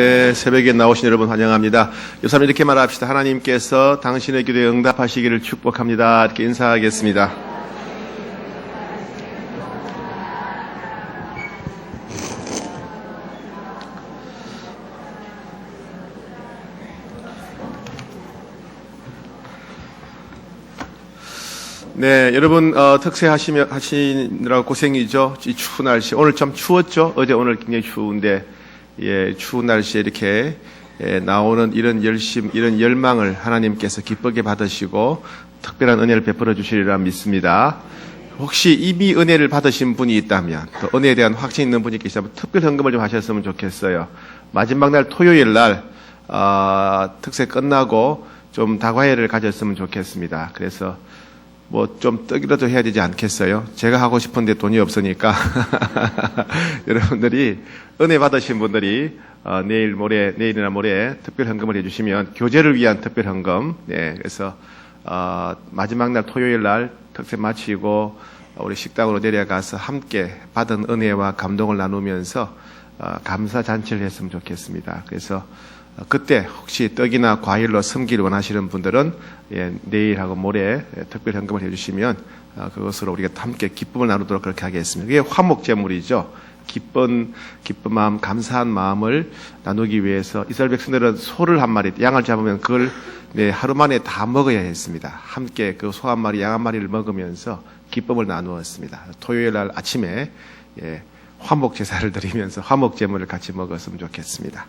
네, 새벽에 나오신 여러분 환영합니다. 요사님 이렇게 말합시다. 하나님께서 당신의 기도에 응답하시기를 축복합니다. 이렇게 인사하겠습니다. 네, 여러분 특세하시느라고 고생이죠. 이 추운 날씨. 오늘 좀 추웠죠. 어제 오늘 굉장히 추운데 추운 날씨에 이렇게 나오는 이런 열심, 이런 열망을 하나님께서 기쁘게 받으시고 특별한 은혜를 베풀어 주시리라 믿습니다. 혹시 이미 은혜를 받으신 분이 있다면, 또 은혜에 대한 확신 있는 분이 계시다면 특별 헌금을 좀 하셨으면 좋겠어요. 마지막 날 토요일 날 특세 끝나고 좀 다과회를 가졌으면 좋겠습니다. 그래서 뭐 좀 떡이라도 해야 되지 않겠어요? 제가 하고 싶은데 돈이 없으니까 여러분들이 은혜 받으신 분들이 내일이나 모레 특별 헌금을 해주시면 교제를 위한 특별 헌금. 네, 그래서 마지막 날 토요일 날 특세 마치고 우리 식당으로 내려가서 함께 받은 은혜와 감동을 나누면서 감사 잔치를 했으면 좋겠습니다. 그래서 그때 혹시 떡이나 과일로 섬기를 원하시는 분들은 내일하고 모레 특별 헌금을 해주시면 그것으로 우리가 함께 기쁨을 나누도록 그렇게 하겠습니다. 그게 화목제물이죠. 기쁜 마음, 감사한 마음을 나누기 위해서 이스라엘 백성들은 소를 한 마리, 양을 잡으면 그걸 하루 만에 다 먹어야 했습니다. 함께 그 소 한 마리, 양 한 마리를 먹으면서 기쁨을 나누었습니다. 토요일 날 아침에 화목 제사를 드리면서 화목 제물을 같이 먹었으면 좋겠습니다.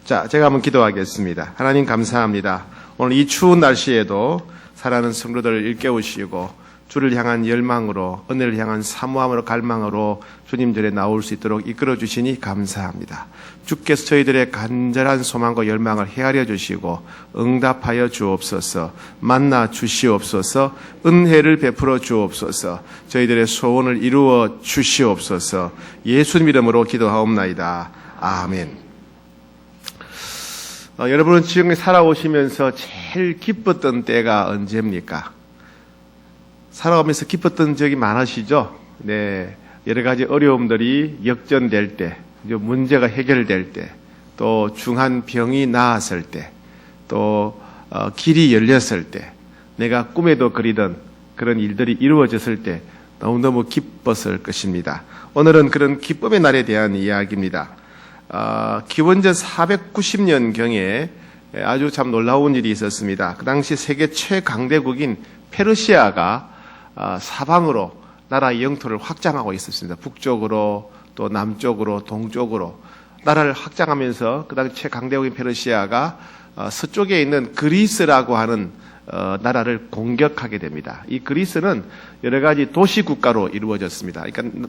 자, 제가 한번 기도하겠습니다. 하나님 감사합니다. 오늘 이 추운 날씨에도 사랑하는 성도들을 일깨우시고 주를 향한 열망으로, 은혜를 향한 사모함으로, 갈망으로 주님 전에 나올 수 있도록 이끌어 주시니 감사합니다. 주께서 저희들의 간절한 소망과 열망을 헤아려 주시고 응답하여 주옵소서, 만나 주시옵소서, 은혜를 베풀어 주옵소서, 저희들의 소원을 이루어 주시옵소서. 예수님 이름으로 기도하옵나이다. 아멘. 여러분은 지금 살아오시면서 제일 기뻤던 때가 언제입니까? 살아오면서 기뻤던 적이 많으시죠? 네. 여러 가지 어려움들이 역전될 때, 문제가 해결될 때, 또 중한 병이 나았을 때, 또 길이 열렸을 때, 내가 꿈에도 그리던 그런 일들이 이루어졌을 때 너무너무 기뻤을 것입니다. 오늘은 그런 기쁨의 날에 대한 이야기입니다. 기원전 490년경에 아주 참 놀라운 일이 있었습니다. 그 당시 세계 최강대국인 페르시아가 사방으로 나라의 영토를 확장하고 있었습니다. 북쪽으로 또 남쪽으로 동쪽으로 나라를 확장하면서 그 당시 최강대국인 페르시아가 서쪽에 있는 그리스라고 하는 나라를 공격하게 됩니다. 이 그리스는 여러 가지 도시 국가로 이루어졌습니다. 그러니까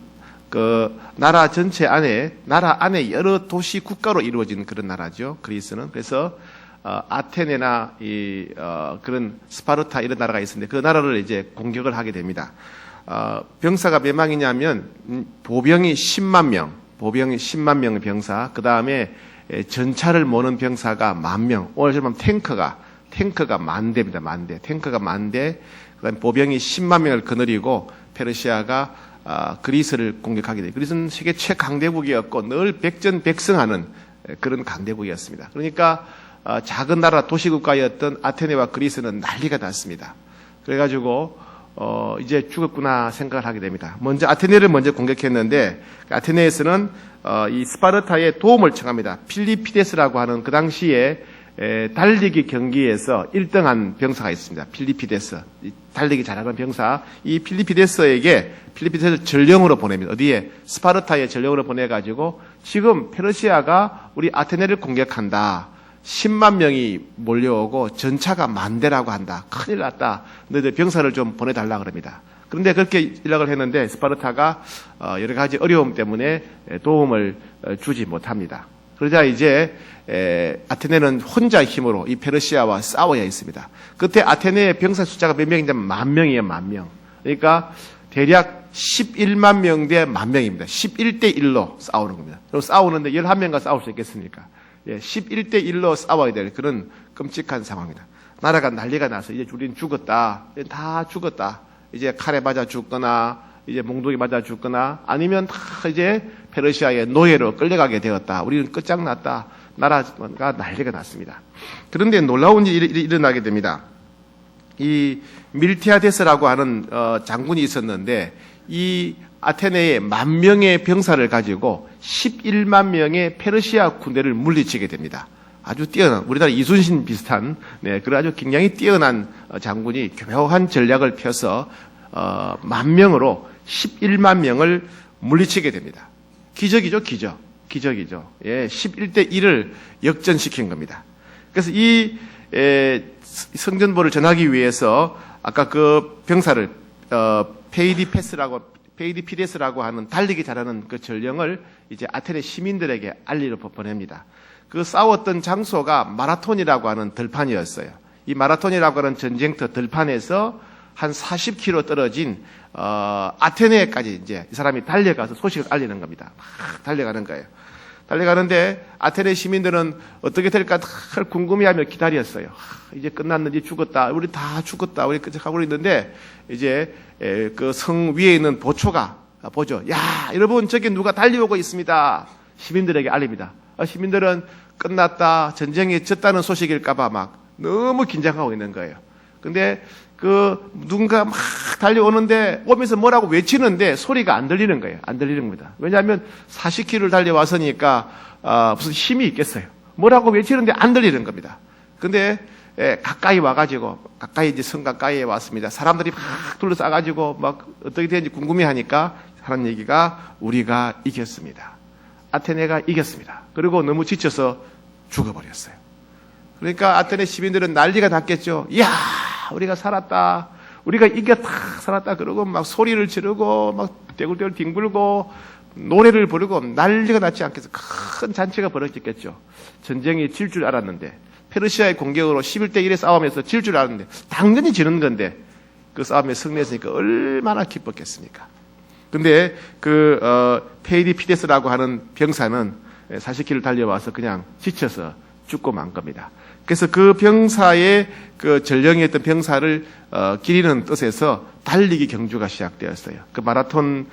그 나라 전체 안에, 나라 안에 여러 도시 국가로 이루어진 그런 나라죠. 그리스는. 그래서 아테네나 그런 스파르타 이런 나라가 있었는데 그 나라를 이제 공격을 하게 됩니다. 병사가 몇 명이냐면 보병이 10만 명, 보병이 10만 명의 병사, 그 다음에 전차를 모는 병사가 10,000명. 오늘 보면 탱크가 만대입니다. 만대. 탱크가 만대. 그다음에 보병이 10만 명을 거느리고 페르시아가 그리스를 공격하게 돼요. 그리스는 세계 최강대국이었고 늘 백전백승하는 그런 강대국이었습니다. 그러니까 작은 나라 도시국가였던 아테네와 그리스는 난리가 났습니다. 그래가지고 이제 죽었구나 생각을 하게 됩니다. 먼저 아테네를 먼저 공격했는데 아테네에서는 이 스파르타의 도움을 청합니다. 필리피데스라고 하는 그 당시에 달리기 경기에서 1등한 병사가 있습니다. 필리피데스. 달리기 잘하는 병사. 이 필리피데스에게 필리피데스를 전령으로 보냅니다. 어디에? 스파르타에 전령으로 보내가지고 지금 페르시아가 우리 아테네를 공격한다. 10만 명이 몰려오고 전차가 10,000대라고 한다. 큰일 났다. 너희들 병사를 좀 보내달라 그럽니다. 그런데 그렇게 연락을 했는데 스파르타가 여러 가지 어려움 때문에 도움을 주지 못합니다. 그러자 이제 아테네는 혼자 힘으로 이 페르시아와 싸워야 했습니다. 그때 아테네의 병사 숫자가 몇 명이냐면 10,000명이에요. 10,000명. 그러니까 대략 11만 명 대 10,000명입니다. 11대 1로 싸우는 겁니다. 그럼 싸우는데 11명과 싸울 수 있겠습니까? 11대 1로 싸워야 될 그런 끔찍한 상황입니다. 나라가 난리가 나서 이제 우리는 죽었다. 다 죽었다. 이제 칼에 맞아 죽거나 이제 몽둥이 맞아 죽거나 아니면 다 이제 페르시아의 노예로 끌려가게 되었다. 우리는 끝장났다. 나라가 난리가 났습니다. 그런데 놀라운 일이 일어나게 됩니다. 이 밀티아데스라고 하는 장군이 있었는데 이 아테네에 10,000명의 병사를 가지고 11만 명의 페르시아 군대를 물리치게 됩니다. 아주 뛰어난, 우리나라 이순신 비슷한, 그런 아주 굉장히 뛰어난 장군이 교묘한 전략을 펴서 10,000명으로 11만 명을 물리치게 됩니다. 기적이죠, 기적이죠. 11대 1을 역전시킨 겁니다. 그래서 이 성전보를 전하기 위해서 아까 그 병사를 페이디피데스라고 하는 달리기 잘하는 그 전령을 이제 아테네 시민들에게 알리러 보냅니다. 그 싸웠던 장소가 마라톤이라고 하는 들판이었어요. 이 마라톤이라고 하는 전쟁터 들판에서 한 40km 떨어진 아테네까지 이제 이 사람이 달려가서 소식을 알리는 겁니다. 막 달려가는 거예요. 달려가는데 아테네 시민들은 어떻게 될까 늘 궁금해하며 기다렸어요. 이제 끝났는지 죽었다. 우리 다 죽었다. 우리 하고 있는데 이제 그 성 위에 있는 보초가 보죠. 야, 여러분 저기 누가 달려오고 있습니다. 시민들에게 알립니다. 시민들은 끝났다. 전쟁에 졌다는 소식일까봐 막 너무 긴장하고 있는 거예요. 근데 그 누군가 막 달려오는데 오면서 뭐라고 외치는데 소리가 안 들리는 거예요. 안 들리는 겁니다. 왜냐하면 40km를 달려왔으니까 무슨 힘이 있겠어요. 뭐라고 외치는데 안 들리는 겁니다. 근데 가까이 와가지고 가까이 이제 성 가까이에 왔습니다. 사람들이 막 둘러싸가지고 막 어떻게 되는지 궁금해하니까 하는 얘기가 우리가 이겼습니다. 아테네가 이겼습니다. 그리고 너무 지쳐서 죽어버렸어요. 그러니까 아테네 시민들은 난리가 났겠죠. 이야, 우리가 살았다. 우리가 이겼다. 살았다. 그러고 막 소리를 지르고 막 떼굴떼굴 뒹굴고 노래를 부르고 난리가 났지 않겠어. 큰 잔치가 벌어졌겠죠. 전쟁이 질 줄 알았는데 페르시아의 공격으로 11대 1의 싸움에서 질 줄 알았는데 당연히 지는 건데 그 싸움에 승리했으니까 얼마나 기뻤겠습니까? 근데 페이디피데스라고 하는 병사는 40km 달려와서 그냥 지쳐서 죽고 만 겁니다. 그래서 그 병사의 그 전령이었던 병사를 기리는 뜻에서 달리기 경주가 시작되었어요. 그 마라톤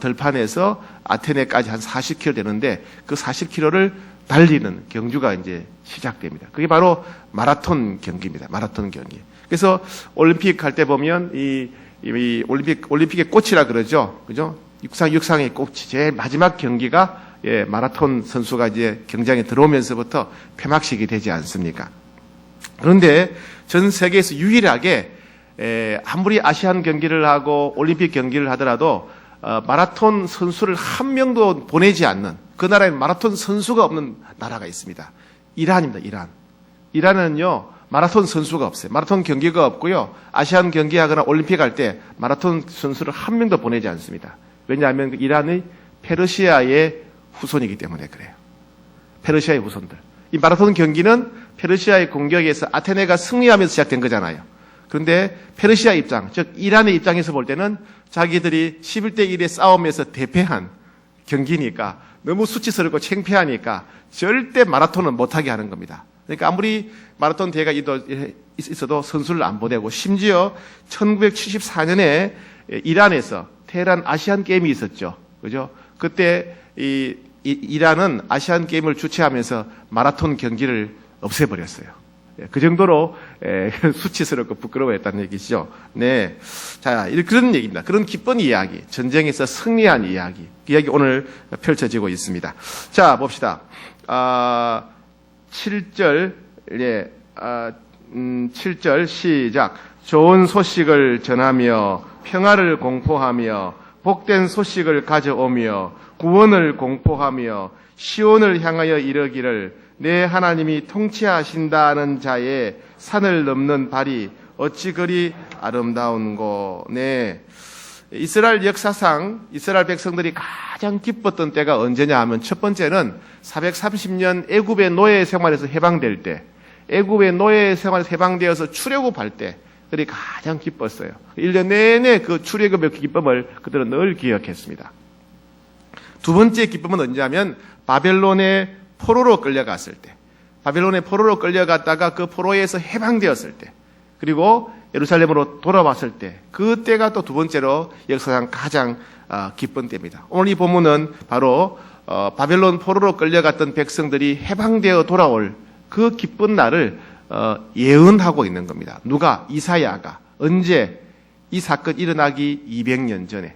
들판에서 아테네까지 한 40km 되는데 그 40km를 달리는 경주가 이제 시작됩니다. 그게 바로 마라톤 경기입니다. 마라톤 경기. 그래서 올림픽 할 때 보면 이 올림픽의 꽃이라 그러죠. 그죠? 육상의 꽃이 제일 마지막 경기가 마라톤 선수가 이제 경장에 들어오면서부터 폐막식이 되지 않습니까? 그런데 전 세계에서 유일하게 아무리 아시안 경기를 하고 올림픽 경기를 하더라도 마라톤 선수를 한 명도 보내지 않는 그 나라에 마라톤 선수가 없는 나라가 있습니다. 이란입니다. 이란. 이란은요 마라톤 선수가 없어요. 마라톤 경기가 없고요. 아시안 경기하거나 올림픽 할 때 마라톤 선수를 한 명도 보내지 않습니다. 왜냐하면 이란의 페르시아의 후손이기 때문에 그래요. 페르시아의 후손들. 이 마라톤 경기는 페르시아의 공격에서 아테네가 승리하면서 시작된 거잖아요. 그런데 페르시아 입장, 즉 이란의 입장에서 볼 때는 자기들이 11대 1의 싸움에서 대패한 경기니까 너무 수치스럽고 창피하니까 절대 마라톤은 못하게 하는 겁니다. 그러니까 아무리 마라톤 대회가 있어도 선수를 안 보내고 심지어 1974년에 이란에서 테헤란 아시안 게임이 있었죠. 그죠? 그때 이란은 아시안 게임을 주최하면서 마라톤 경기를 없애버렸어요. 그 정도로 수치스럽고 부끄러워했다는 얘기죠. 네, 자 그런 얘기입니다. 그런 기쁜 이야기, 전쟁에서 승리한 이야기, 그 이야기 오늘 펼쳐지고 있습니다. 자 봅시다. 7절 7절 시작. 좋은 소식을 전하며 평화를 공포하며 복된 소식을 가져오며 구원을 공포하며 시온을 향하여 이르기를 내 하나님이 통치하신다는 자의 산을 넘는 발이 어찌 그리 아름다운고. 네. 이스라엘 역사상 이스라엘 백성들이 가장 기뻤던 때가 언제냐 하면 첫 번째는 430년 애굽의 노예 생활에서 해방될 때, 애굽의 노예 생활에서 해방되어서 출애굽할 때 그들이 가장 기뻤어요. 1년 내내 그 출애굽의 기쁨을 그들은 늘 기억했습니다. 두 번째 기쁨은 언제냐면 바벨론의 포로로 끌려갔을 때, 바벨론의 포로로 끌려갔다가 그 포로에서 해방되었을 때, 그리고 예루살렘으로 돌아왔을 때, 그때가 또 두 번째로 역사상 가장 기쁜 때입니다. 오늘 이 본문은 바로 바벨론 포로로 끌려갔던 백성들이 해방되어 돌아올 그 기쁜 날을 예언하고 있는 겁니다. 누가? 이사야가. 언제? 이 사건 일어나기 200년 전에.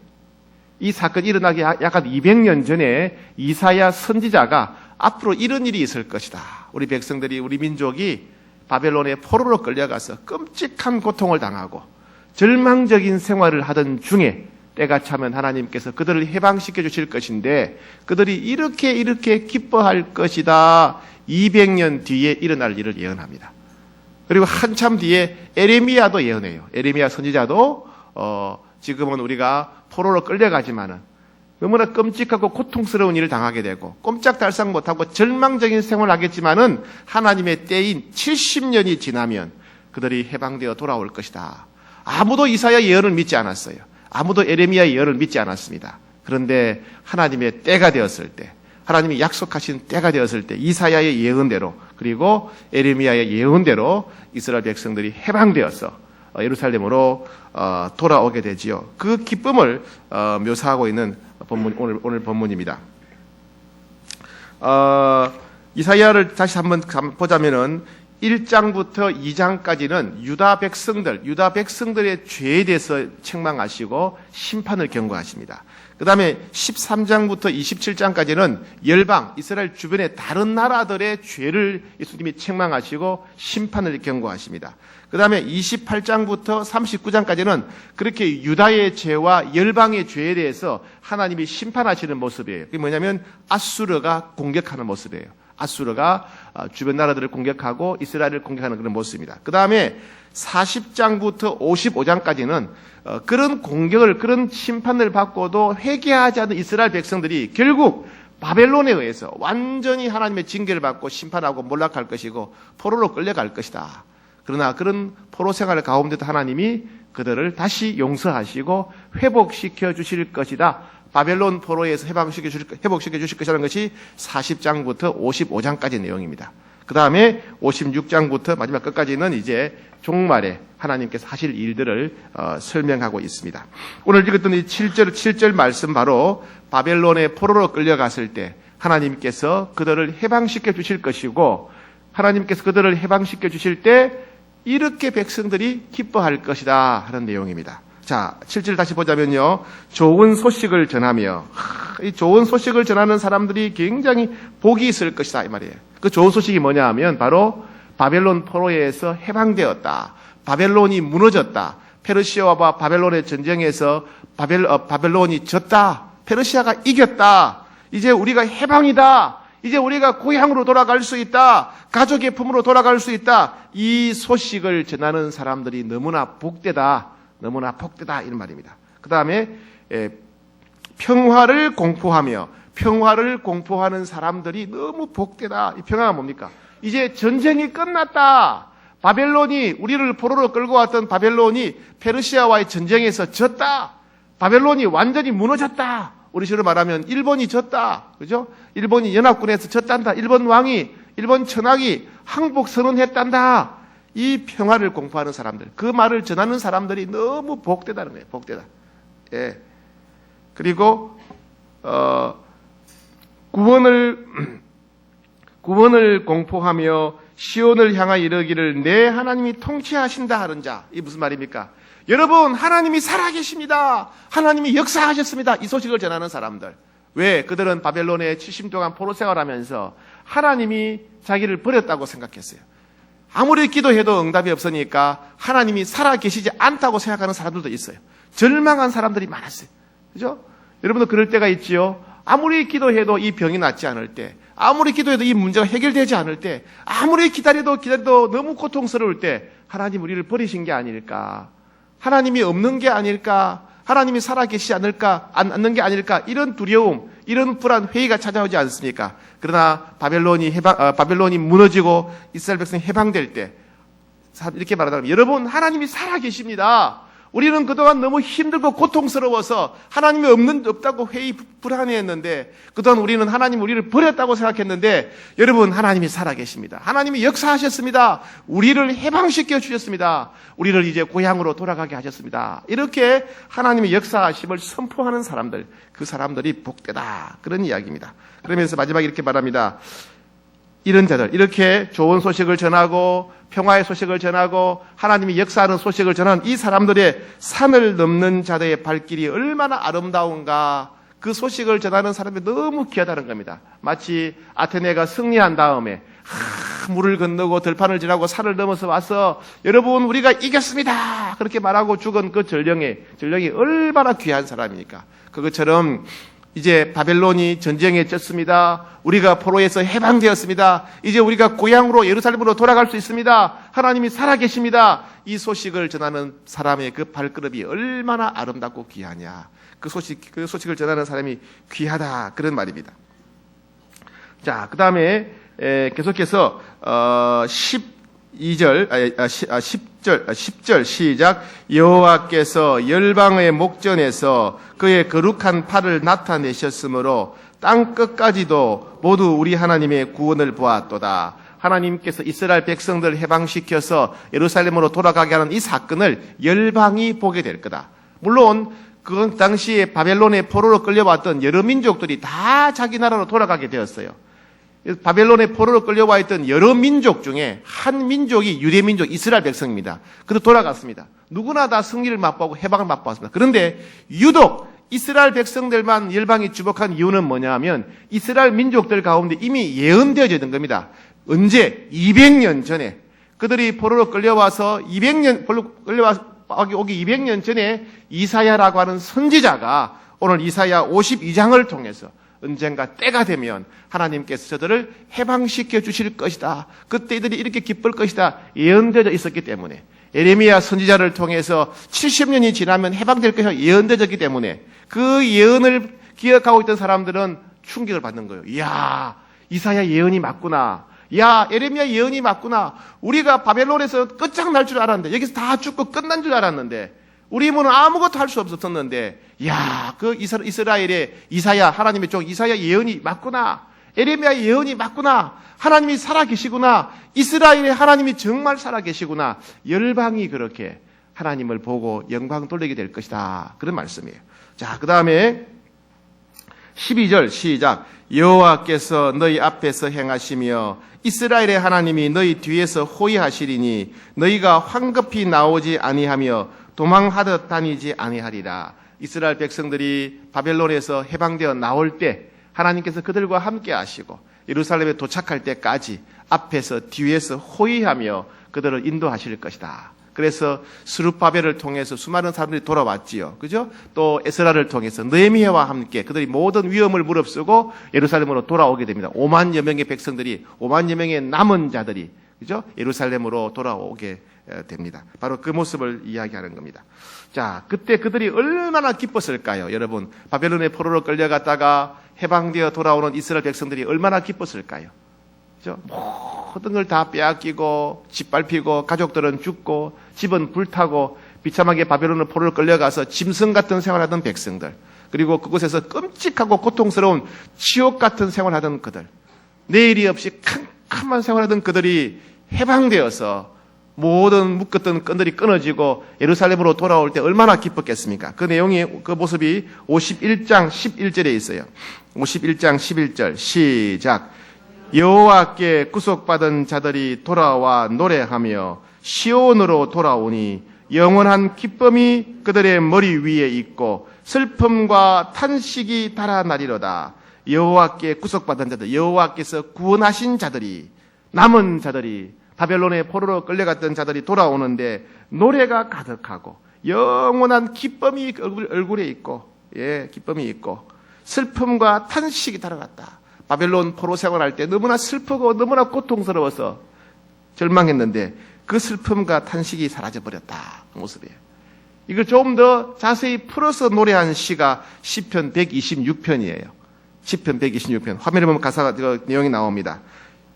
이 사건 일어나기 약간 200년 전에 이사야 선지자가 앞으로 이런 일이 있을 것이다. 우리 백성들이, 우리 민족이 바벨론의 포로로 끌려가서 끔찍한 고통을 당하고 절망적인 생활을 하던 중에 때가 차면 하나님께서 그들을 해방시켜 주실 것인데 그들이 이렇게 기뻐할 것이다. 200년 뒤에 일어날 일을 예언합니다. 그리고 한참 뒤에 에레미야도 예언해요. 에레미야 선지자도 지금은 우리가 포로로 끌려가지만은 너무나 끔찍하고 고통스러운 일을 당하게 되고 꼼짝달싹 못하고 절망적인 생활을 하겠지만은 하나님의 때인 70년이 지나면 그들이 해방되어 돌아올 것이다. 아무도 이사야 예언을 믿지 않았어요. 아무도 에레미야 예언을 믿지 않았습니다. 그런데 하나님의 때가 되었을 때, 하나님이 약속하신 때가 되었을 때 이사야의 예언대로 그리고 에레미야의 예언대로 이스라엘 백성들이 해방되어서 예루살렘으로 돌아오게 되지요. 그 기쁨을 묘사하고 있는 오늘 본문입니다. 이사야를 다시 한번 보자면은 1장부터 2장까지는 유다 백성들의 죄에 대해서 책망하시고 심판을 경고하십니다. 그 다음에 13장부터 27장까지는 열방, 이스라엘 주변의 다른 나라들의 죄를 예수님이 책망하시고 심판을 경고하십니다. 그 다음에 28장부터 39장까지는 그렇게 유다의 죄와 열방의 죄에 대해서 하나님이 심판하시는 모습이에요. 그게 뭐냐면 아수르가 공격하는 모습이에요. 아수르가 주변 나라들을 공격하고 이스라엘을 공격하는 그런 모습입니다. 그 다음에 40장부터 55장까지는 그런 공격을, 그런 심판을 받고도 회개하지 않는 이스라엘 백성들이 결국 바벨론에 의해서 완전히 하나님의 징계를 받고 심판하고 몰락할 것이고 포로로 끌려갈 것이다. 그러나 그런 포로 생활 가운데도 하나님이 그들을 다시 용서하시고 회복시켜 주실 것이다. 바벨론 포로에서 회복시켜 주실 것이라는 것이 40장부터 55장까지 내용입니다. 그 다음에 56장부터 마지막 끝까지는 이제 종말에 하나님께서 하실 일들을 설명하고 있습니다. 오늘 읽었던 이 7절 말씀 바로 바벨론의 포로로 끌려갔을 때 하나님께서 그들을 해방시켜 주실 것이고 하나님께서 그들을 해방시켜 주실 때 이렇게 백성들이 기뻐할 것이다 하는 내용입니다. 자, 7절 다시 보자면요. 좋은 소식을 전하며, 이 좋은 소식을 전하는 사람들이 굉장히 복이 있을 것이다 이 말이에요. 그 좋은 소식이 뭐냐 하면 바로 바벨론 포로에서 해방되었다. 바벨론이 무너졌다. 페르시아와 바벨론의 전쟁에서 바벨론이 졌다. 페르시아가 이겼다. 이제 우리가 해방이다. 이제 우리가 고향으로 돌아갈 수 있다. 가족의 품으로 돌아갈 수 있다. 이 소식을 전하는 사람들이 너무나 복되다. 너무나 복되다 이런 말입니다. 그 다음에 평화를 공포하며 평화를 공포하는 사람들이 너무 복되다. 이 평화가 뭡니까? 이제 전쟁이 끝났다. 바벨론이 우리를 포로로 끌고 왔던 바벨론이 페르시아와의 전쟁에서 졌다. 바벨론이 완전히 무너졌다. 우리 식으로 말하면 일본이 졌다. 그죠? 일본이 연합군에서 졌단다. 일본 천황이 항복 선언했단다. 이 평화를 공포하는 사람들, 그 말을 전하는 사람들이 너무 복되다는 거예요. 복되다. 예. 그리고 구원을 공포하며 시온을 향하여 이르기를 내 하나님이 통치하신다 하는 자. 이 무슨 말입니까? 여러분, 하나님이 살아계십니다. 하나님이 역사하셨습니다. 이 소식을 전하는 사람들. 왜? 그들은 바벨론에 70년 동안 포로 생활하면서 하나님이 자기를 버렸다고 생각했어요. 아무리 기도해도 응답이 없으니까 하나님이 살아계시지 않다고 생각하는 사람들도 있어요. 절망한 사람들이 많았어요. 그죠? 여러분도 그럴 때가 있지요. 아무리 기도해도 이 병이 낫지 않을 때, 아무리 기도해도 이 문제가 해결되지 않을 때, 아무리 기다려도 너무 고통스러울 때 하나님 우리를 버리신 게 아닐까? 하나님이 없는 게 아닐까? 하나님이 살아계시지 않는 게 아닐까? 이런 두려움, 이런 불안, 회의가 찾아오지 않습니까? 그러나 바벨론이 무너지고 이스라엘 백성이 해방될 때 이렇게 말하더라고요. 여러분, 하나님이 살아계십니다. 우리는 그동안 너무 힘들고 고통스러워서 하나님이 없다고 불안해했는데, 그동안 우리는 하나님 우리를 버렸다고 생각했는데, 여러분, 하나님이 살아계십니다. 하나님이 역사하셨습니다. 우리를 해방시켜 주셨습니다. 우리를 이제 고향으로 돌아가게 하셨습니다. 이렇게 하나님의 역사하심을 선포하는 사람들, 그 사람들이 복되다, 그런 이야기입니다. 그러면서 마지막에 이렇게 말합니다. 이런 자들, 이렇게 좋은 소식을 전하고 평화의 소식을 전하고 하나님이 역사하는 소식을 전하는 이 사람들의 산을 넘는 자들의 발길이 얼마나 아름다운가. 그 소식을 전하는 사람이 너무 귀하다는 겁니다. 마치 아테네가 승리한 다음에 물을 건너고 들판을 지나고 산을 넘어서 와서 여러분 우리가 이겼습니다 그렇게 말하고 죽은 그 전령이 얼마나 귀한 사람입니까? 그것처럼 이제 바벨론이 전쟁에 졌습니다. 우리가 포로에서 해방되었습니다. 이제 우리가 고향으로 예루살렘으로 돌아갈 수 있습니다. 하나님이 살아계십니다. 이 소식을 전하는 사람의 그 발걸음이 얼마나 아름답고 귀하냐. 그 소식을 전하는 사람이 귀하다, 그런 말입니다. 자, 그 다음에 계속해서 10절 시작. 여호와께서 열방의 목전에서 그의 거룩한 팔을 나타내셨으므로 땅 끝까지도 모두 우리 하나님의 구원을 보았도다. 하나님께서 이스라엘 백성들을 해방시켜서 예루살렘으로 돌아가게 하는 이 사건을 열방이 보게 될 거다. 물론 그 당시에 바벨론의 포로로 끌려왔던 여러 민족들이 다 자기 나라로 돌아가게 되었어요. 바벨론의 포로로 끌려와 있던 여러 민족 중에 한 민족이 유대 민족 이스라엘 백성입니다. 그래서 돌아갔습니다. 누구나 다 승리를 맛보고 해방을 맛보았습니다. 그런데 유독 이스라엘 백성들만 열방이 주목한 이유는 뭐냐면 이스라엘 민족들 가운데 이미 예언되어져 있는 겁니다. 언제? 200년 전에 그들이 포로로 끌려와서 오기 200년 전에 이사야라고 하는 선지자가 오늘 이사야 52장을 통해서 언젠가 때가 되면 하나님께서 저들을 해방시켜 주실 것이다. 그때 이들이 이렇게 기쁠 것이다. 예언되어 있었기 때문에 예레미야 선지자를 통해서 70년이 지나면 해방될 것이라 예언되었기 때문에 그 예언을 기억하고 있던 사람들은 충격을 받는 거예요. 이야, 이사야 예언이 맞구나. 야, 예레미야 예언이 맞구나. 우리가 바벨론에서 끝장날 줄 알았는데 여기서 다 죽고 끝난 줄 알았는데 우리 힘으로는 아무것도 할 수 없었는데, 야, 그 이스라엘의 이사야, 하나님의 종 이사야 예언이 맞구나. 에레미야 예언이 맞구나. 하나님이 살아계시구나. 이스라엘의 하나님이 정말 살아계시구나. 열방이 그렇게 하나님을 보고 영광 돌리게 될 것이다. 그런 말씀이에요. 자, 그 다음에 12절 시작. 여호와께서 너희 앞에서 행하시며 이스라엘의 하나님이 너희 뒤에서 호위하시리니 너희가 황급히 나오지 아니하며 도망하듯 다니지 아니하리라. 이스라엘 백성들이 바벨론에서 해방되어 나올 때 하나님께서 그들과 함께 하시고 예루살렘에 도착할 때까지 앞에서 뒤에서 호위하며 그들을 인도하실 것이다. 그래서 스룹바벨을 통해서 수많은 사람들이 돌아왔지요. 그죠? 또 에스라를 통해서 느헤미야와 함께 그들이 모든 위험을 무릅쓰고 예루살렘으로 돌아오게 됩니다. 5만여 명의 백성들이, 5만여 명의 남은 자들이, 그죠? 예루살렘으로 돌아오게 됩니다. 바로 그 모습을 이야기하는 겁니다. 자, 그때 그들이 얼마나 기뻤을까요? 여러분, 바벨론의 포로로 끌려갔다가 해방되어 돌아오는 이스라엘 백성들이 얼마나 기뻤을까요? 그죠? 모든 걸 다 빼앗기고 짓밟히고 가족들은 죽고 집은 불타고 비참하게 바벨론의 포로로 끌려가서 짐승 같은 생활하던 백성들, 그리고 그곳에서 끔찍하고 고통스러운 지옥 같은 생활하던 그들, 내일이 없이 캄캄한 생활하던 그들이 해방되어서 모든 묶었던 끈들이 끊어지고 예루살렘으로 돌아올 때 얼마나 기뻤겠습니까? 그 내용이, 그 모습이 51장 11절에 있어요. 51장 11절 시작. 여호와께 구속받은 자들이 돌아와 노래하며 시온으로 돌아오니 영원한 기쁨이 그들의 머리 위에 있고 슬픔과 탄식이 달아나리로다. 여호와께 구속받은 자들, 여호와께서 구원하신 자들이, 남은 자들이, 바벨론의 포로로 끌려갔던 자들이 돌아오는데 노래가 가득하고 영원한 기쁨이 얼굴에 있고, 기쁨이 있고 슬픔과 탄식이 달아났다. 바벨론 포로 생활할 때 너무나 슬프고 너무나 고통스러워서 절망했는데 그 슬픔과 탄식이 사라져버렸다. 그 모습이에요. 이걸 조금 더 자세히 풀어서 노래한 시가 시편 126편이에요. 시편 126편. 화면에 보면 가사가, 내용이 나옵니다.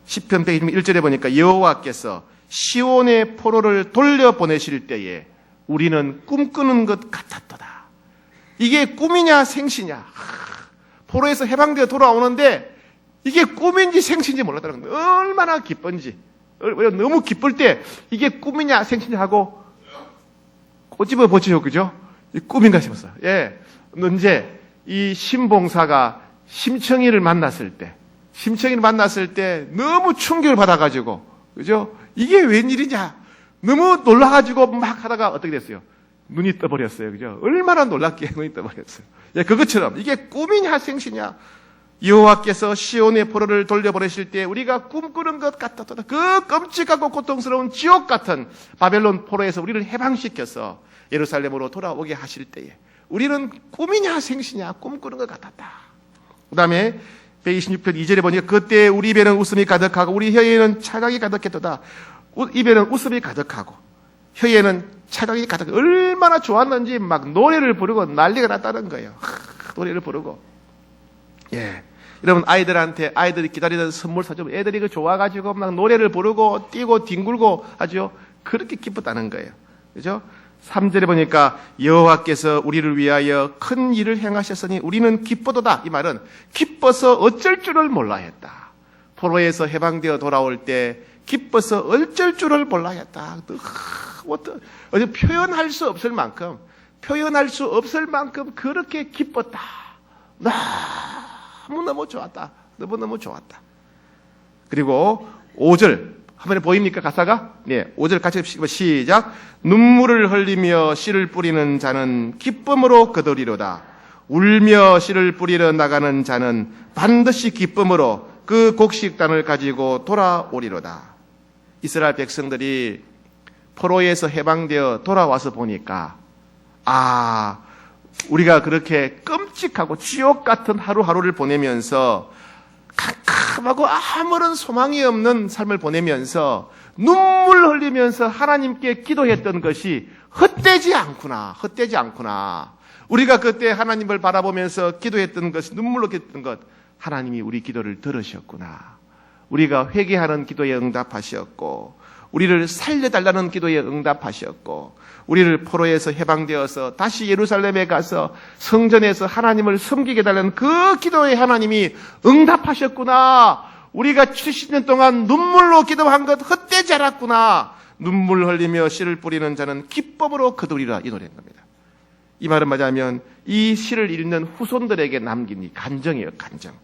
시편 121절에 보니까 여호와께서 시온의 포로를 돌려보내실 때에 우리는 꿈꾸는 것 같았도다. 이게 꿈이냐 생시냐. 포로에서 해방되어 돌아오는데 이게 꿈인지 생시인지 몰랐다는 겁니다. 얼마나 기쁜지. 너무 기쁠 때 이게 꿈이냐 생시냐 하고 꼬집어 보죠. 그죠? 이 꿈인가 싶었어요. 예. 언제 이 신봉사가 심청이를 만났을 때 너무 충격을 받아가지고, 그죠? 이게 웬일이냐? 너무 놀라가지고 막 하다가 어떻게 됐어요? 눈이 떠버렸어요. 그죠? 얼마나 놀랍게 눈이 떠버렸어요. 예, 그것처럼 이게 꿈이냐 생시냐? 여호와께서 시온의 포로를 돌려보내실 때 우리가 꿈꾸는 것 같았다. 그 끔찍하고 고통스러운 지옥 같은 바벨론 포로에서 우리를 해방시켜서 예루살렘으로 돌아오게 하실 때에 우리는 꿈이냐 생시냐 꿈꾸는 것 같았다. 그 다음에 126편 2절에 보니까 그때 우리 입에는 웃음이 가득하고 우리 혀에는 차각이 가득했도다. 입에는 웃음이 가득하고 혀에는 차각이 가득. 얼마나 좋았는지 막 노래를 부르고 난리가 났다는 거예요. 노래를 부르고. 예. 여러분 아이들이 기다리던 선물 사주면 애들이 그 좋아가지고 막 노래를 부르고 뛰고 뒹굴고 하죠. 그렇게 기뻤다는 거예요. 그죠? 3절에 보니까 여호와께서 우리를 위하여 큰 일을 행하셨으니 우리는 기쁘도다. 이 말은 기뻐서 어쩔 줄을 몰라 했다. 포로에서 해방되어 돌아올 때 기뻐서 어쩔 줄을 몰라 했다. 표현할 수 없을 만큼 그렇게 기뻤다. 너무너무 좋았다. 너무너무 좋았다. 그리고 5절 화면에 보입니까? 가사가? 네, 5절 같이 시작. 눈물을 흘리며 씨를 뿌리는 자는 기쁨으로 거두리로다. 울며 씨를 뿌리러 나가는 자는 반드시 기쁨으로 그 곡식단을 가지고 돌아오리로다. 이스라엘 백성들이 포로에서 해방되어 돌아와서 보니까 우리가 그렇게 끔찍하고 지옥 같은 하루하루를 보내면서 캄캄하고 아무런 소망이 없는 삶을 보내면서 눈물 흘리면서 하나님께 기도했던 것이 헛되지 않구나. 우리가 그때 하나님을 바라보면서 기도했던 것이 눈물로 기도했던 것, 하나님이 우리 기도를 들으셨구나. 우리가 회개하는 기도에 응답하셨고 우리를 살려달라는 기도에 응답하셨고 우리를 포로에서 해방되어서 다시 예루살렘에 가서 성전에서 하나님을 섬기게 달라는 그 기도에 하나님이 응답하셨구나. 우리가 70년 동안 눈물로 기도한 것 헛되지 않았구나. 눈물 흘리며 씨를 뿌리는 자는 기쁨으로 거두리라. 이 노래인 겁니다. 이 말은 뭐냐면 이 시를 읽는 후손들에게 남긴 이 간정이에요. 간정.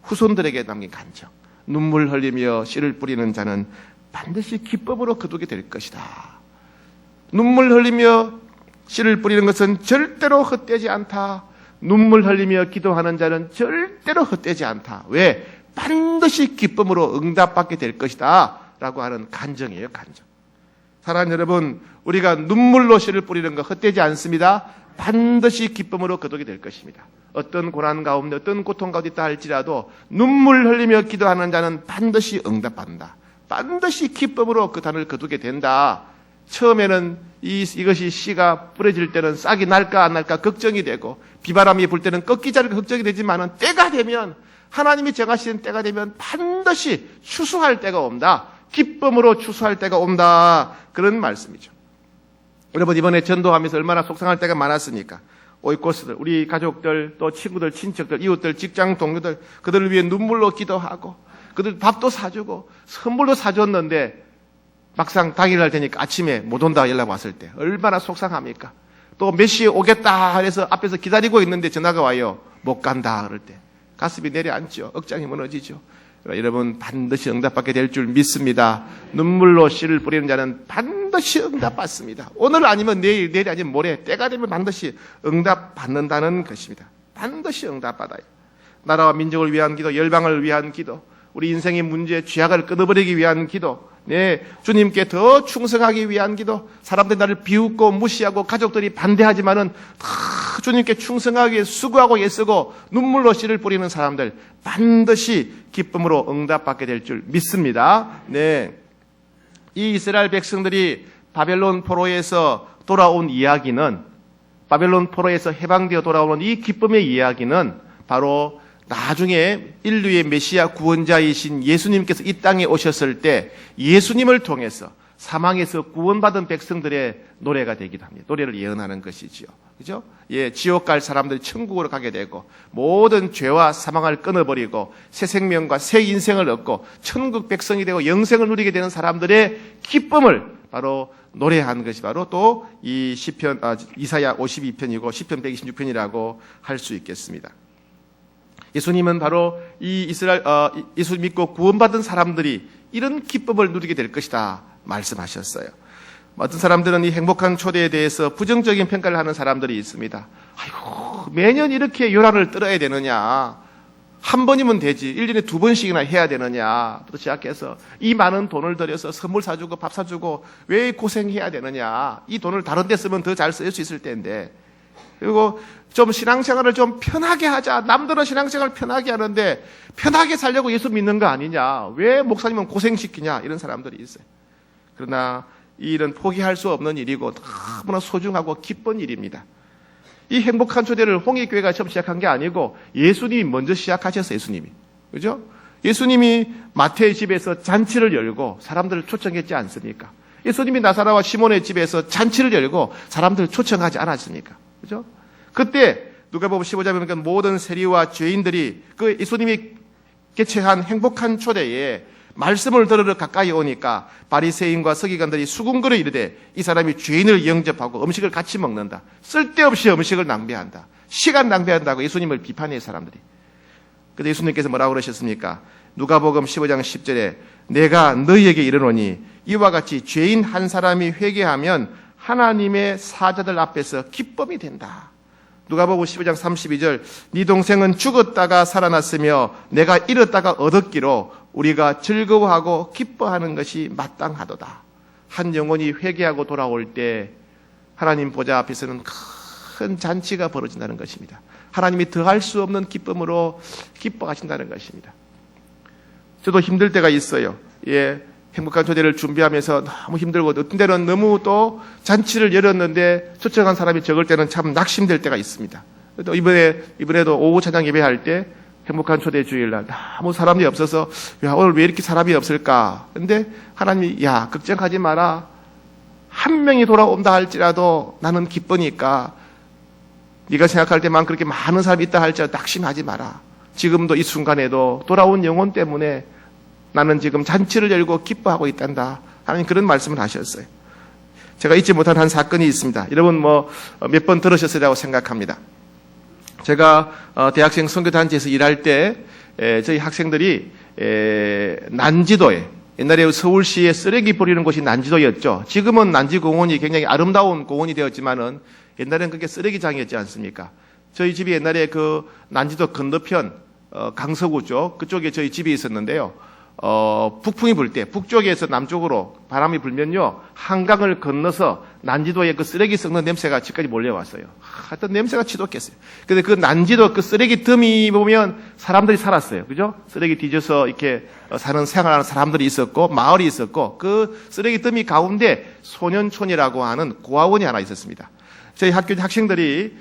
후손들에게 남긴 간정. 눈물 흘리며 씨를 뿌리는 자는 반드시 기쁨으로 거두게 될 것이다. 눈물 흘리며 씨를 뿌리는 것은 절대로 헛되지 않다. 눈물 흘리며 기도하는 자는 절대로 헛되지 않다. 왜? 반드시 기쁨으로 응답받게 될 것이다. 라고 하는 간정이에요. 간정. 사랑하는 여러분, 우리가 눈물로 씨를 뿌리는 거 헛되지 않습니다. 반드시 기쁨으로 거두게 될 것입니다. 어떤 고난 가운데 어떤 고통 가운데 있다 할지라도 눈물 흘리며 기도하는 자는 반드시 응답받는다. 반드시 기쁨으로 그 단을 거두게 된다. 처음에는 이것이 씨가 뿌려질 때는 싹이 날까 안 날까 걱정이 되고 비바람이 불 때는 꺾이지 않을까 걱정이 되지만은 때가 되면 하나님이 정하시는 때가 되면 반드시 추수할 때가 온다. 기쁨으로 추수할 때가 온다. 그런 말씀이죠. 여러분 이번에 전도하면서 얼마나 속상할 때가 많았습니까? 오이코스들, 우리 가족들, 또 친구들, 친척들, 이웃들, 직장 동료들 그들을 위해 눈물로 기도하고 그들 밥도 사주고 선물도 사줬는데 막상 당일날 되니까 아침에 못 온다 연락 왔을 때 얼마나 속상합니까? 또 몇 시에 오겠다 해서 앞에서 기다리고 있는데 전화가 와요. 못 간다 그럴 때 가슴이 내려앉죠. 억장이 무너지죠. 여러분 반드시 응답받게 될 줄 믿습니다. 눈물로 씨를 뿌리는 자는 반드시 응답받습니다. 오늘 아니면 내일, 내일 아니면 모레 때가 되면 반드시 응답받는다는 것입니다. 반드시 응답받아요. 나라와 민족을 위한 기도, 열방을 위한 기도, 우리 인생의 문제, 죄악을 끊어버리기 위한 기도, 주님께 더 충성하기 위한 기도, 사람들이 나를 비웃고 무시하고 가족들이 반대하지만은 주님께 충성하기 위해 수고하고 애쓰고 눈물로 씨를 뿌리는 사람들 반드시 기쁨으로 응답받게 될 줄 믿습니다. 이 이스라엘 백성들이 바벨론 포로에서 돌아온 이야기는, 바벨론 포로에서 해방되어 돌아오는 이 기쁨의 이야기는 바로 나중에 인류의 메시아 구원자이신 예수님께서 이 땅에 오셨을 때 예수님을 통해서 사망에서 구원받은 백성들의 노래가 되기도 합니다. 노래를 예언하는 것이지요. 그죠? 예, 지옥 갈 사람들이 천국으로 가게 되고 모든 죄와 사망을 끊어버리고 새 생명과 새 인생을 얻고 천국 백성이 되고 영생을 누리게 되는 사람들의 기쁨을 바로 노래한 것이 바로 또 이 시편 이사야 52편이고 시편 126편이라고 할 수 있겠습니다. 예수님은 바로 이 예수 믿고 구원받은 사람들이 이런 기쁨을 누리게 될 것이다 말씀하셨어요. 어떤 사람들은 이 행복한 초대에 대해서 부정적인 평가를 하는 사람들이 있습니다. 아이고, 매년 이렇게 요란을 떨어야 되느냐. 한 번이면 되지. 1년에 2번씩이나 해야 되느냐. 또 시작해서 이 많은 돈을 들여서 선물 사주고 밥 사주고 왜 고생해야 되느냐. 이 돈을 다른 데 쓰면 더 잘 쓸 수 있을 텐데. 그리고 좀 신앙생활을 좀 편하게 하자. 남들은 신앙생활을 편하게 하는데 편하게 살려고 예수 믿는 거 아니냐. 왜 목사님은 고생시키냐. 이런 사람들이 있어요. 그러나 이 일은 포기할 수 없는 일이고 너무나 소중하고 기쁜 일입니다. 이 행복한 초대를 홍익교회가 처음 시작한 게 아니고 예수님이 먼저 시작하셨어요. 예수님이. 그죠? 예수님이 마태의 집에서 잔치를 열고 사람들을 초청했지 않습니까? 예수님이 나사로와 시몬의 집에서 잔치를 열고 사람들을 초청하지 않았습니까? 그죠? 그때 누가복음 15장에 보니까 모든 세리와 죄인들이 그 예수님이 개최한 행복한 초대에 말씀을 들으러 가까이 오니까 바리새인과 서기관들이 수군거려 이르되 이 사람이 죄인을 영접하고 음식을 같이 먹는다. 쓸데없이 음식을 낭비한다. 시간 낭비한다고 예수님을 비판해요, 사람들이. 그런데 예수님께서 뭐라고 그러셨습니까? 누가복음 15장 10절에 내가 너희에게 이르노니 이와 같이 죄인 한 사람이 회개하면 하나님의 사자들 앞에서 기쁨이 된다. 누가복음 15장 32절 네 동생은 죽었다가 살아났으며 내가 잃었다가 얻었기로 우리가 즐거워하고 기뻐하는 것이 마땅하도다. 한 영혼이 회개하고 돌아올 때 하나님 보좌 앞에서는 큰 잔치가 벌어진다는 것입니다. 하나님이 더할 수 없는 기쁨으로 기뻐하신다는 것입니다. 저도 힘들 때가 있어요. 예, 행복한 초대를 준비하면서 너무 힘들고 어떤 때는 너무 또 잔치를 열었는데 초청한 사람이 적을 때는 참 낙심될 때가 있습니다. 또 이번에도 오후 찬양 예배할 때 행복한 초대 주일날 너무 사람이 없어서 야, 오늘 왜 이렇게 사람이 없을까? 근데 하나님이 야, 걱정하지 마라. 한 명이 돌아온다 할지라도 나는 기쁘니까 네가 생각할 때만 그렇게 많은 사람이 있다 할지라도 낙심하지 마라. 지금도 이 순간에도 돌아온 영혼 때문에 나는 지금 잔치를 열고 기뻐하고 있단다. 하나님 그런 말씀을 하셨어요. 제가 잊지 못한 한 사건이 있습니다. 여러분 몇 번 들으셨으리라고 생각합니다. 제가 대학생 선교단체에서 일할 때 저희 학생들이 난지도에 옛날에 서울시에 쓰레기 버리는 곳이 난지도였죠. 지금은 난지공원이 굉장히 아름다운 공원이 되었지만은 옛날엔 그게 쓰레기장이었지 않습니까? 저희 집이 옛날에 그 난지도 건너편 강서구 쪽 그쪽에 저희 집이 있었는데요. 북풍이 불 때 북쪽에서 남쪽으로 바람이 불면요 한강을 건너서 난지도에 그 쓰레기 썩는 냄새가 집까지 몰려왔어요. 하여튼 냄새가 지독했어요. 근데 그 난지도 그 쓰레기 더미 보면 사람들이 살았어요. 그죠? 쓰레기 뒤져서 이렇게 사는 생활하는 사람들이 있었고 마을이 있었고 그 쓰레기 더미 가운데 소년촌이라고 하는 고아원이 하나 있었습니다. 저희 학교 학생들이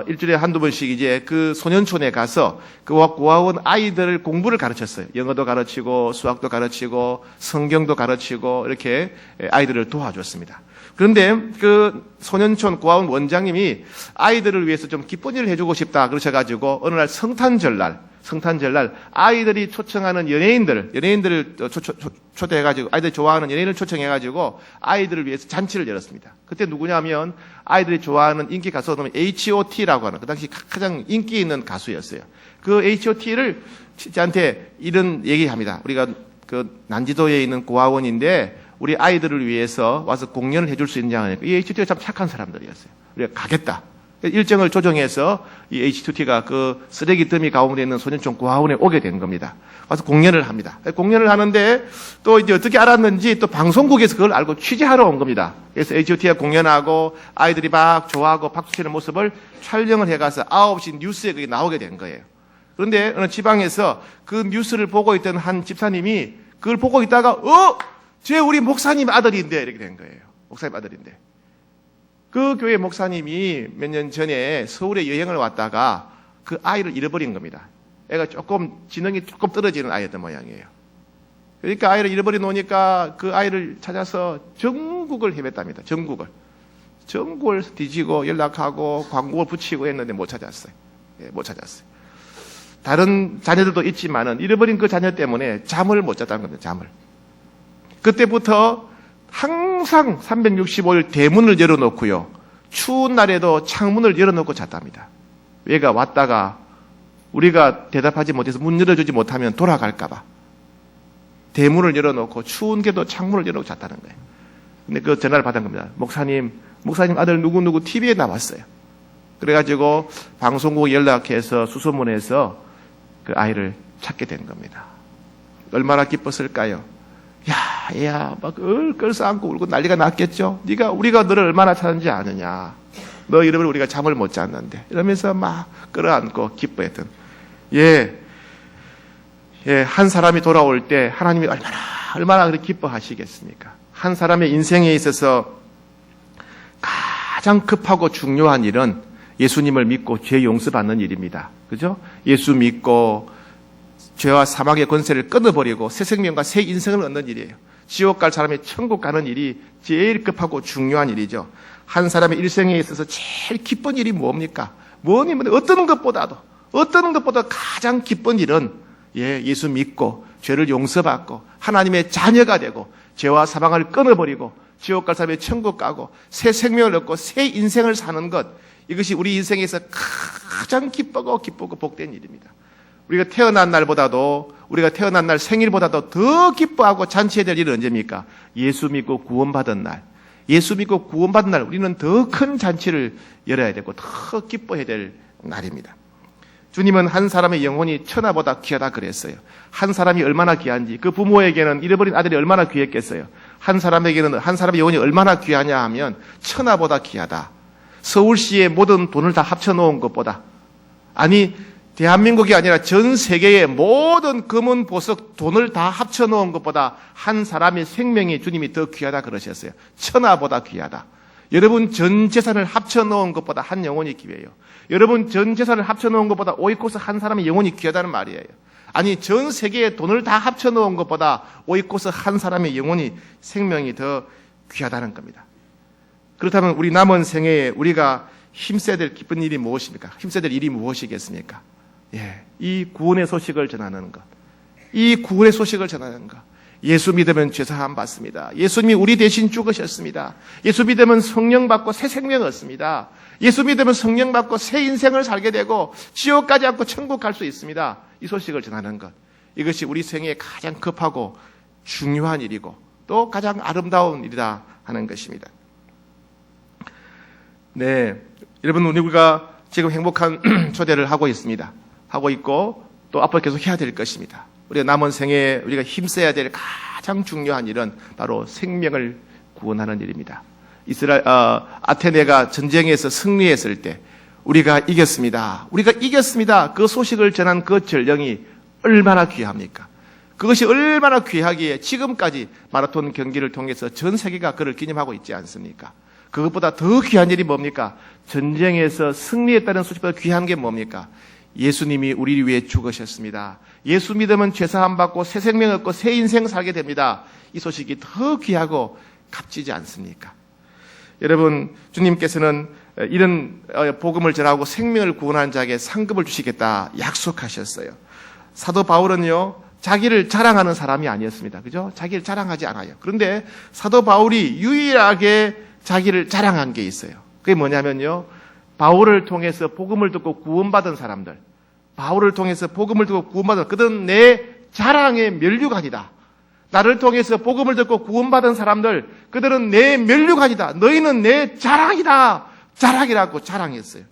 일주일에 한두 번씩 이제 그 소년촌에 가서 그 고아원 아이들 공부를 가르쳤어요. 영어도 가르치고 수학도 가르치고 성경도 가르치고 이렇게 아이들을 도와줬습니다. 그런데 그 소년촌 고아원 원장님이 아이들을 위해서 좀 기쁜 일을 해주고 싶다 그러셔가지고 어느 날 성탄절날 아이들이 초청하는 연예인들을 초대해가지고 아이들이 좋아하는 연예인을 초청해가지고 아이들을 위해서 잔치를 열었습니다. 그때 누구냐면 아이들이 좋아하는 인기 가수는 H.O.T라고 하는 그 당시 가장 인기 있는 가수였어요. 그 H.O.T를 저한테 이런 얘기합니다. 우리가 그 난지도에 있는 고아원인데 우리 아이들을 위해서 와서 공연을 해줄 수 있느냐 하니까 이 H.O.T가 참 착한 사람들이었어요. 우리가 가겠다. 일정을 조정해서 이 H2T가 그 쓰레기 더미 가운데 있는 소년촌 고아원에 오게 된 겁니다. 와서 공연을 합니다. 공연을 하는데 또 이제 어떻게 알았는지 또 방송국에서 그걸 알고 취재하러 온 겁니다. 그래서 H2T가 공연하고 아이들이 막 좋아하고 박수치는 모습을 촬영을 해가서 9시 뉴스에 그게 나오게 된 거예요. 그런데 어느 지방에서 그 뉴스를 보고 있던 한 집사님이 그걸 보고 있다가 쟤 우리 목사님 아들인데 이렇게 된 거예요. 목사님 아들인데. 그 교회 목사님이 몇 년 전에 서울에 여행을 왔다가 그 아이를 잃어버린 겁니다. 애가 지능이 조금 떨어지는 아이였던 모양이에요. 그러니까 아이를 잃어버려 놓으니까 그 아이를 찾아서 전국을 헤맸답니다. 전국을 뒤지고 연락하고 광고를 붙이고 했는데 못 찾았어요. 못 찾았어요. 다른 자녀들도 있지만은 잃어버린 그 자녀 때문에 잠을 못 잤다는 겁니다. 잠을. 그때부터 항상 365일 대문을 열어놓고요. 추운 날에도 창문을 열어놓고 잤답니다. 얘가 왔다가 우리가 대답하지 못해서 문 열어주지 못하면 돌아갈까봐. 대문을 열어놓고 추운 게도 창문을 열어놓고 잤다는 거예요. 근데 그 전화를 받은 겁니다. 목사님 아들 누구누구 TV에 나왔어요. 그래가지고 방송국 연락해서 수소문해서 그 아이를 찾게 된 겁니다. 얼마나 기뻤을까요? 얘야, 막 끌어안고 울고 난리가 났겠죠? 우리가 너를 얼마나 찾았는지 아느냐? 너 이름을 우리가 잠을 못 잤는데. 이러면서 막 끌어안고 기뻐했던. 한 사람이 돌아올 때 하나님이 얼마나 그렇게 기뻐하시겠습니까? 한 사람의 인생에 있어서 가장 급하고 중요한 일은 예수님을 믿고 죄 용서받는 일입니다. 그죠? 예수 믿고 죄와 사망의 권세를 끊어버리고 새 생명과 새 인생을 얻는 일이에요. 지옥 갈 사람이 천국 가는 일이 제일 급하고 중요한 일이죠. 한 사람의 일생에 있어서 제일 기쁜 일이 뭡니까? 어떤 것보다 가장 기쁜 일은 예수 믿고 죄를 용서받고 하나님의 자녀가 되고 죄와 사망을 끊어버리고 지옥 갈 사람이 천국 가고 새 생명을 얻고 새 인생을 사는 것, 이것이 우리 인생에서 가장 기쁘고 복된 일입니다. 우리가 태어난 날 생일보다도 더 기뻐하고 잔치해야 될 일은 언제입니까? 예수 믿고 구원받은 날. 우리는 더 큰 잔치를 열어야 되고 더 기뻐해야 될 날입니다. 주님은 한 사람의 영혼이 천하보다 귀하다 그랬어요. 한 사람이 얼마나 귀한지, 그 부모에게는 잃어버린 아들이 얼마나 귀했겠어요. 한 사람의 영혼이 얼마나 귀하냐 하면 천하보다 귀하다. 서울시의 모든 돈을 다 합쳐놓은 것보다, 대한민국이 아니라 전 세계의 모든 금은 보석 돈을 다 합쳐놓은 것보다 한 사람의 생명이 주님이 더 귀하다 그러셨어요. 천하보다 귀하다. 여러분 전 재산을 합쳐놓은 것보다 한 영혼이 귀해요. 여러분 전 재산을 합쳐놓은 것보다 오이코스 한 사람의 영혼이 귀하다는 말이에요. 전 세계의 돈을 다 합쳐놓은 것보다 오이코스 한 사람의 영혼이 생명이 더 귀하다는 겁니다. 그렇다면 우리 남은 생애에 우리가 힘써야 될 기쁜 일이 무엇입니까? 힘써야 될 일이 무엇이겠습니까? 이 구원의 소식을 전하는 것. 예수 믿으면 죄사함 받습니다. 예수님이 우리 대신 죽으셨습니다. 예수 믿으면 성령 받고 새 생명 얻습니다. 예수 믿으면 성령 받고 새 인생을 살게 되고 지옥 가지 않고 천국 갈 수 있습니다. 이 소식을 전하는 것. 이것이 우리 생애에 가장 급하고 중요한 일이고 또 가장 아름다운 일이다 하는 것입니다. 여러분, 우리가 지금 행복한 초대를 하고 있습니다. 하고 있고 또 앞으로 계속 해야 될 것입니다. 우리가 남은 생애에 우리가 힘써야 될 가장 중요한 일은 바로 생명을 구원하는 일입니다. 아테네가 전쟁에서 승리했을 때 우리가 이겼습니다. 그 소식을 전한 그 전령이 얼마나 귀합니까? 그것이 얼마나 귀하기에 지금까지 마라톤 경기를 통해서 전 세계가 그를 기념하고 있지 않습니까? 그것보다 더 귀한 일이 뭡니까? 전쟁에서 승리했다는 소식보다 귀한 게 뭡니까? 예수님이 우리를 위해 죽으셨습니다. 예수 믿으면 죄사함 받고 새 생명 얻고 새 인생 살게 됩니다. 이 소식이 더 귀하고 값지지 않습니까? 여러분, 주님께서는 이런 복음을 전하고 생명을 구원하는 자에게 상급을 주시겠다 약속하셨어요. 사도 바울은요, 자기를 자랑하는 사람이 아니었습니다. 그죠? 자기를 자랑하지 않아요. 그런데 사도 바울이 유일하게 자기를 자랑한 게 있어요. 그게 뭐냐면요, 바울을 통해서 복음을 듣고 구원받은 사람들, 그들은 내 자랑의 면류관이다. 나를 통해서 복음을 듣고 구원받은 사람들, 그들은 내 면류관이다. 너희는 내 자랑이다. 자랑이라고 자랑했어요.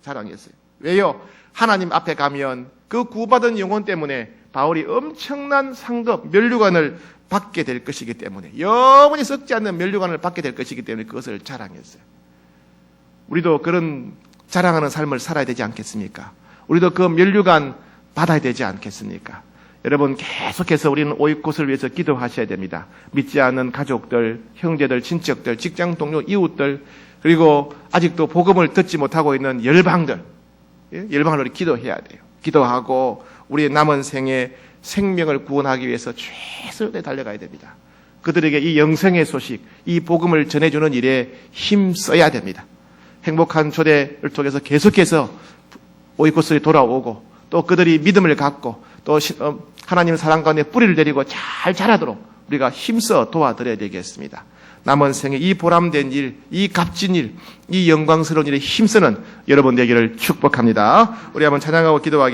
왜요? 하나님 앞에 가면 그 구원받은 영혼 때문에 바울이 엄청난 상급, 면류관을 받게 될 것이기 때문에, 영원히 썩지 않는 면류관을 받게 될 것이기 때문에 그것을 자랑했어요. 우리도 그런 자랑하는 삶을 살아야 되지 않겠습니까? 우리도 그 면류관 받아야 되지 않겠습니까? 여러분, 계속해서 우리는 오이콧을 위해서 기도하셔야 됩니다. 믿지 않는 가족들, 형제들, 친척들, 직장 동료, 이웃들, 그리고 아직도 복음을 듣지 못하고 있는 열방들, 열방을 우리 기도해야 돼요. 기도하고 우리의 남은 생에 생명을 구원하기 위해서 최선을 달려가야 됩니다. 그들에게 이 영생의 소식, 이 복음을 전해주는 일에 힘써야 됩니다. 행복한 초대를 통해서 계속해서 오이코스에 돌아오고 또 그들이 믿음을 갖고 또 하나님 사랑 가운데 뿌리를 내리고 잘 자라도록 우리가 힘써 도와드려야 되겠습니다. 남은 생에 이 보람된 일, 이 값진 일, 이 영광스러운 일에 힘쓰는 여러분 되기를 축복합니다. 우리 한번 찬양하고 기도하기